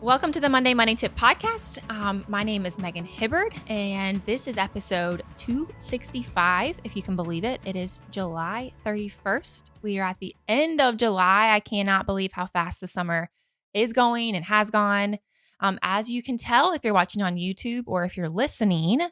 Welcome to the Monday Money Tip Podcast. My name is Megan Hibbard, and this is episode 265, if you can believe it. It is July 31st. We are at the end of July. I cannot believe how fast the summer is going and has gone. As you can tell, if you're watching on YouTube or if you're listening,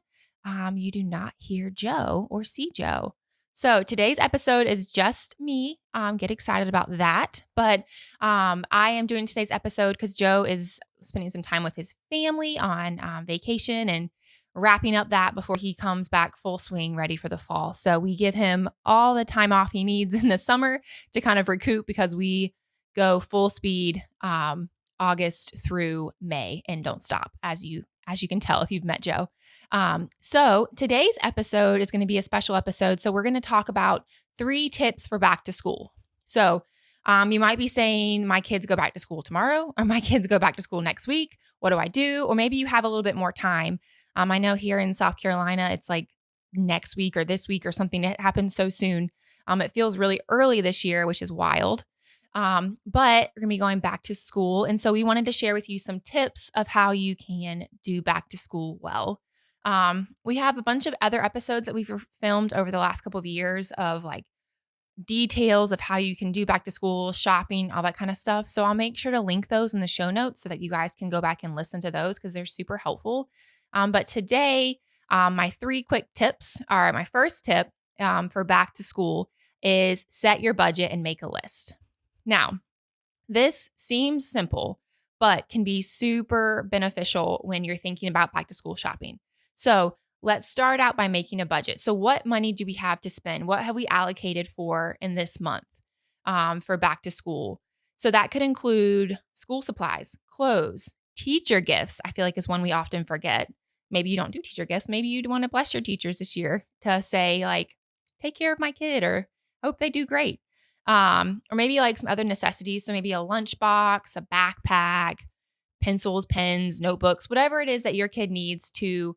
you do not hear Joe or see Joe. So today's episode is just me. Get excited about that. But I am doing today's episode because Joe is spending some time with his family on vacation and wrapping up that before he comes back full swing, ready for the fall. So we give him all the time off he needs in the summer to kind of recoup because we go full speed August through May and don't stop, as you can tell if you've met Joe. So today's episode is going to be a special episode. So we're going to talk about 3 tips for back to school. So you might be saying, my kids go back to school tomorrow, or my kids go back to school next week. What do I do? Or maybe you have a little bit more time. I know here in South Carolina, it's like next week or this week or something. It happens so soon. It feels really early this year, which is wild. But we're going to be going back to school. And so we wanted to share with you some tips of how you can do back to school well. We have a bunch of other episodes that we've filmed over the last couple of years of like details of how you can do back to school, shopping, all that kind of stuff. So I'll make sure to link those in the show notes so that you guys can go back and listen to those because they're super helpful. But today, my 3 quick tips are my first tip for back to school is set your budget and make a list. Now, this seems simple, but can be super beneficial when you're thinking about back to school shopping. So let's start out by making a budget. So what money do we have to spend? What have we allocated for in this month for back to school? So that could include school supplies, clothes, teacher gifts. I feel like is one we often forget. Maybe you don't do teacher gifts. Maybe you'd want to bless your teachers this year to say like, take care of my kid or hope they do great. Or maybe like some other necessities. So maybe a lunchbox, a backpack, pencils, pens, notebooks, whatever it is that your kid needs to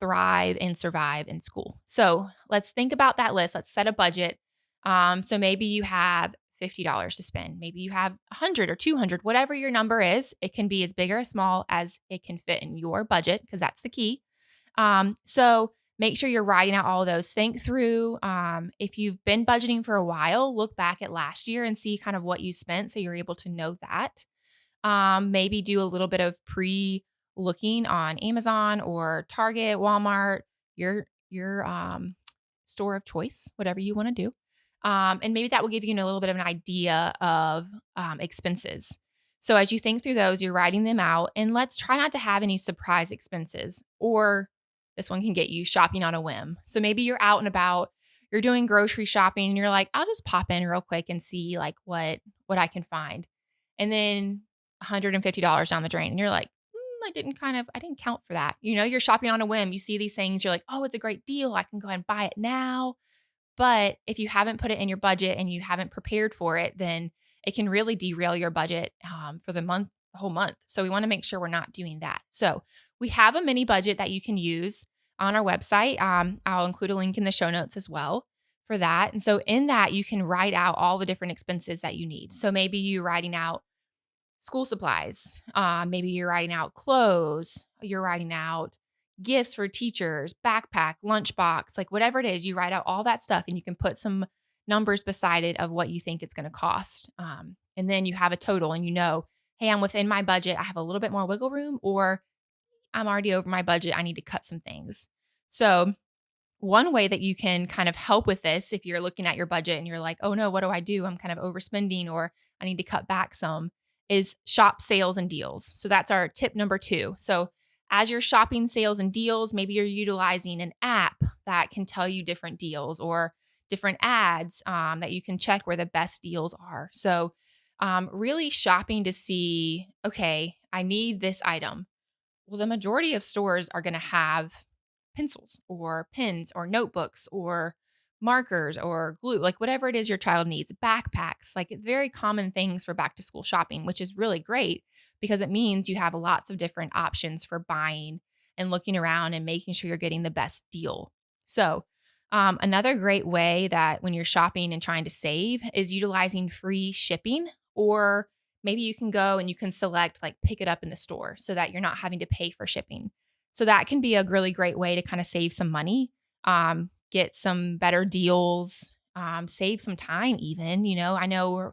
thrive and survive in school. So let's think about that list. Let's set a budget. So maybe you have $50 to spend. Maybe you have 100 or 200, whatever your number is. It can be as big or as small as it can fit in your budget because that's the key. So make sure you're writing out all of those. Think through if you've been budgeting for a while, look back at last year and see kind of what you spent so you're able to know that. Maybe do a little bit of pre-looking on Amazon or Target, Walmart, your store of choice, whatever you want to do. And maybe that will give you a little bit of an idea of expenses. So as you think through those, you're writing them out, and let's try not to have any surprise expenses, or this one can get you shopping on a whim. So maybe you're out and about, you're doing grocery shopping, and you're like, I'll just pop in real quick and see like what I can find. And then $150 down the drain. And you're like, I didn't count for that. You're shopping on a whim. You see these things, you're like, oh, it's a great deal. I can go ahead and buy it now. But if you haven't put it in your budget and you haven't prepared for it, then it can really derail your budget for the whole month. So we want to make sure we're not doing that. So we have a mini budget that you can use on our website. I'll include a link in the show notes as well for that. And so in that, you can write out all the different expenses that you need. So maybe you're writing out school supplies. Maybe you're writing out clothes. You're writing out gifts for teachers, backpack, lunchbox, like whatever it is, you write out all that stuff and you can put some numbers beside it of what you think it's going to cost. And then you have a total and hey, I'm within my budget. I have a little bit more wiggle room, or I'm already over my budget. I need to cut some things. So one way that you can kind of help with this, if you're looking at your budget and you're like, oh no, what do I do? I'm kind of overspending, or I need to cut back some, is shop sales and deals. So that's our tip number 2. So as you're shopping sales and deals, maybe you're utilizing an app that can tell you different deals or different ads that you can check where the best deals are. So really shopping to see, okay, I need this item. Well, the majority of stores are going to have pencils or pens or notebooks or markers or glue, like whatever it is your child needs, backpacks, like very common things for back to school shopping, which is really great because it means you have lots of different options for buying and looking around and making sure you're getting the best deal. So another great way that when you're shopping and trying to save is utilizing free shipping or maybe you can go and you can select like pick it up in the store so that you're not having to pay for shipping. So that can be a really great way to kind of save some money, get some better deals, save some time even. I know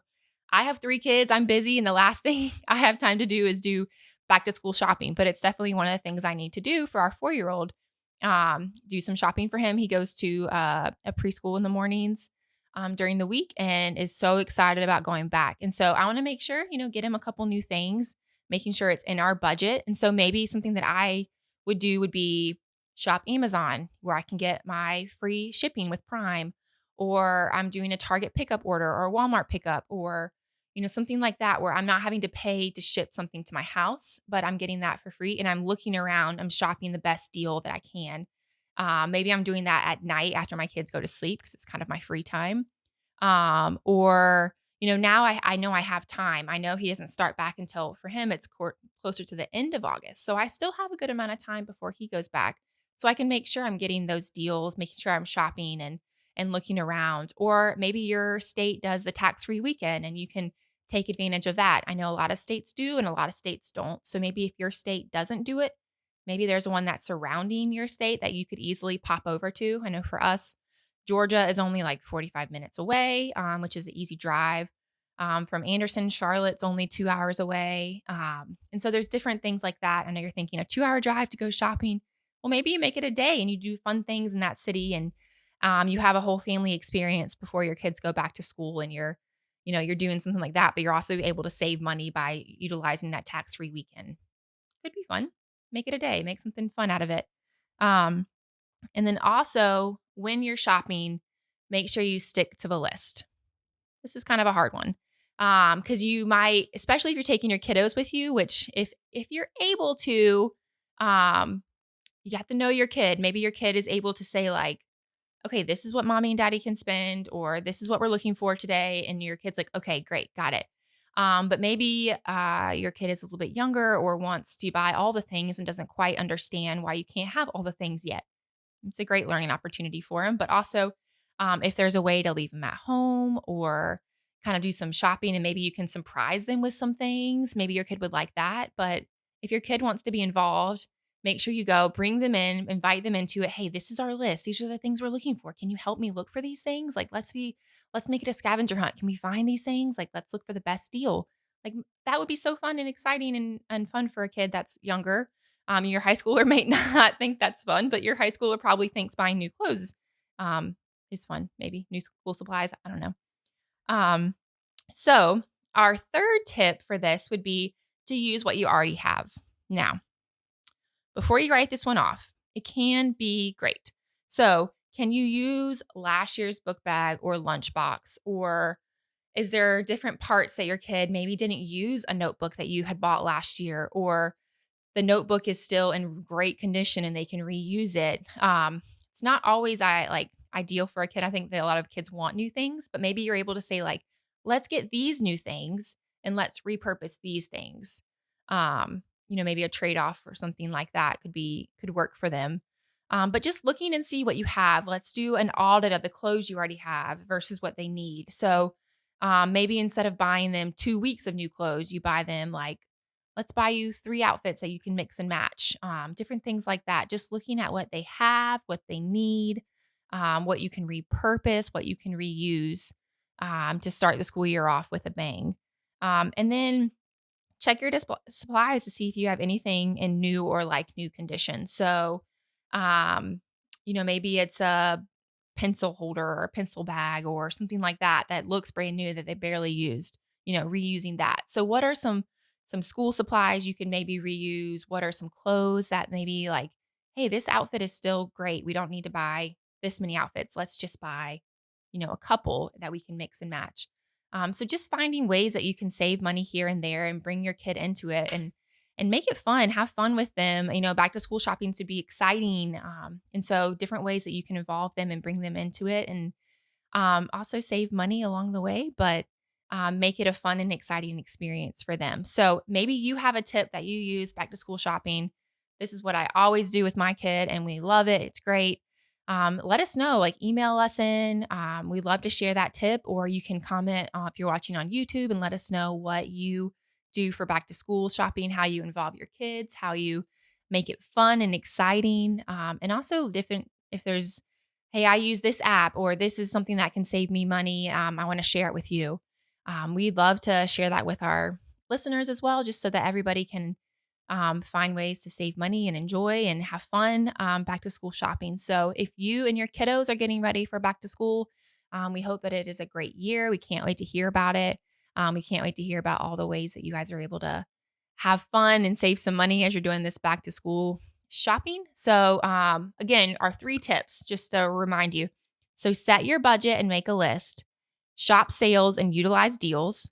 I have 3 kids, I'm busy, and the last thing I have time to do is do back to school shopping, but it's definitely one of the things I need to do for our 4-year-old. Do some shopping for him. He goes to a preschool in the mornings during the week and is so excited about going back. And so I want to make sure, get him a couple new things, making sure it's in our budget. And so maybe something that I would do would be shop Amazon where I can get my free shipping with Prime, or I'm doing a Target pickup order or a Walmart pickup, or something like that where I'm not having to pay to ship something to my house, but I'm getting that for free and I'm looking around, I'm shopping the best deal that I can. Maybe I'm doing that at night after my kids go to sleep because it's kind of my free time. Or, now I know I have time. I know he doesn't start back until for him, it's closer to the end of August. So I still have a good amount of time before he goes back. So I can make sure I'm getting those deals, making sure I'm shopping and looking around. Or maybe your state does the tax-free weekend and you can take advantage of that. I know a lot of states do and a lot of states don't. So maybe if your state doesn't do it, maybe there's one that's surrounding your state that you could easily pop over to. I know for us, Georgia is only like 45 minutes away, which is the easy drive. From Anderson, Charlotte's only 2 hours away. And so there's different things like that. I know you're thinking a 2-hour drive to go shopping. Well, maybe you make it a day and you do fun things in that city and you have a whole family experience before your kids go back to school and you're doing something like that, but you're also able to save money by utilizing that tax-free weekend. Could be fun. Make it a day, make something fun out of it. And then also when you're shopping, make sure you stick to the list. This is kind of a hard one. Because you might, especially if you're taking your kiddos with you, which if you're able to, you have to know your kid. Maybe your kid is able to say like, okay, this is what mommy and daddy can spend, or this is what we're looking for today. And your kid's like, okay, great, got it. But maybe your kid is a little bit younger or wants to buy all the things and doesn't quite understand why you can't have all the things yet. It's a great learning opportunity for him. But also, if there's a way to leave them at home or kind of do some shopping and maybe you can surprise them with some things, maybe your kid would like that. But if your kid wants to be involved, make sure you go, bring them in, invite them into it. Hey, this is our list. These are the things we're looking for. Can you help me look for these things? Like, let's make it a scavenger hunt. Can we find these things? Like, let's look for the best deal. Like that would be so fun and exciting and fun for a kid that's younger. Your high schooler may not think that's fun, but your high schooler probably thinks buying new clothes is fun. Maybe new school supplies. I don't know. So our third tip for this would be to use what you already have. Now, before you write this one off, it can be great. So can you use last year's book bag or lunchbox? Or is there different parts that your kid maybe didn't use a notebook that you had bought last year, or the notebook is still in great condition and they can reuse it? It's not always ideal for a kid. I think that a lot of kids want new things, but maybe you're able to say like, let's get these new things and let's repurpose these things. Maybe a trade-off or something like that could work for them. But just looking and see what you have. Let's do an audit of the clothes you already have versus what they need. So maybe instead of buying them 2 weeks of new clothes, you buy them like, let's buy you 3 outfits that you can mix and match. Different things like that. Just looking at what they have, what they need, what you can repurpose, what you can reuse to start the school year off with a bang. And then check your supplies to see if you have anything in new or like new condition. So, maybe it's a pencil holder or a pencil bag or something like that looks brand new that they barely used, reusing that. So what are some school supplies you can maybe reuse? What are some clothes that maybe like, hey, this outfit is still great. We don't need to buy this many outfits. Let's just buy, a couple that we can mix and match. So just finding ways that you can save money here and there and bring your kid into it and make it fun, have fun with them. Back to school shopping to be exciting. And so different ways that you can involve them and bring them into it and also save money along the way, but make it a fun and exciting experience for them. So maybe you have a tip that you use back to school shopping. This is what I always do with my kid and we love it. It's great. Let us know, like email us in. We'd love to share that tip, or you can comment if you're watching on YouTube and let us know what you do for back to school shopping, how you involve your kids, how you make it fun and exciting. And also different, if there's, hey, I use this app or this is something that can save me money. I want to share it with you. We'd love to share that with our listeners as well, just so that everybody can find ways to save money and enjoy and have fun back to school shopping. So if you and your kiddos are getting ready for back to school, we hope that it is a great year. We can't wait to hear about it. We can't wait to hear about all the ways that you guys are able to have fun and save some money as you're doing this back to school shopping. So again, our 3 tips, just to remind you. So set your budget and make a list, shop sales and utilize deals,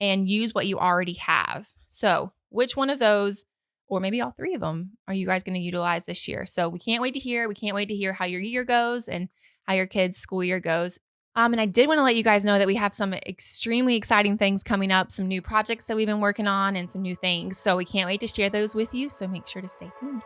and use what you already have. So which one of those, or maybe all 3 of them, are you guys going to utilize this year? So we can't wait to hear. We can't wait to hear how your year goes and how your kids' school year goes. And I did want to let you guys know that we have some extremely exciting things coming up, some new projects that we've been working on and some new things. So we can't wait to share those with you. So make sure to stay tuned.